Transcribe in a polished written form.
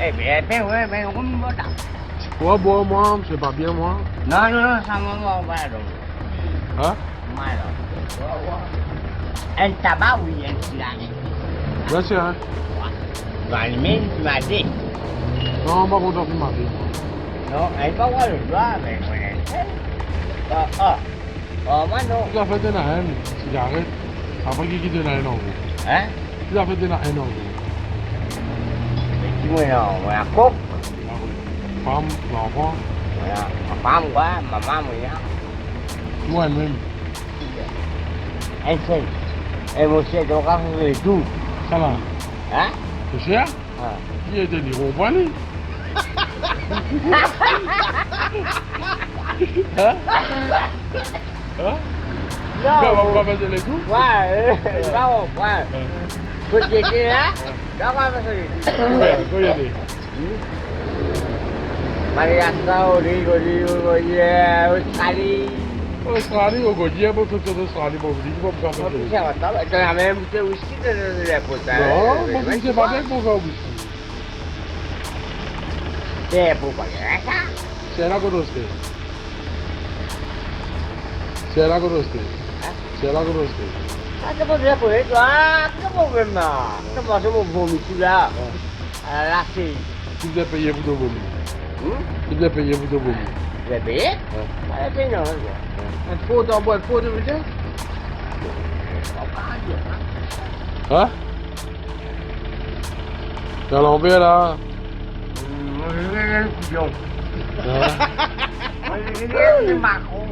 Eh bien, mais on ne va pas. Quoi, bois, moi, c'est pas bien, moi. Non, non, non, ça me va pas donc. Hein? Malo. Un tabac, oui, un cigarette. Bien sûr, hein? Dans le mine, tu m'as dit. Non, pas content de ma vie. Non, elle va voir le doigt, mais on est. Moi non. Tu as fait de la haine, cigarette. Après, qui te la haine en gros? Hein? Tu as fait de la haine en gros. Mais tu non, voilà, coq. Femme, l'enfant, Voilà, ma femme, quoi, maman, moi. moi-même. Elle sait. Et moi, c'est donc à faire tout. Ça va. Hein? C'est cher? Ah. Qui était dit, on va aller. Hein? Hein? On va faire les coups? Ouais, bravo, ouais. Vous étiez là? D'accord, monsieur. Quoi y aller? Maria Saudi, Australie. Australie, au Gaudier, pour tout l'Australie, pour vous dire, pour me faire Tu as même bouteille aussi de la pote. Non, moi, je sais pas bien pour faire aussi. C'est pour pas ça. C'est la conosce. C'est la conosce. C'est la conosce. Ah, c'est pas bien pour toi. Comment vraiment? Comment c'est mon vomi tout là? Là, c'est. Tu devais payer pour ton vomi. Tu devais payer pour ton vomi. Vous avez payé? Ah, c'est non. Un pot d'envoi, un pot de bouteille? Hein? T'as l'envers là? Moi, je vais le couillon. Hein? Moi, je vais le macron.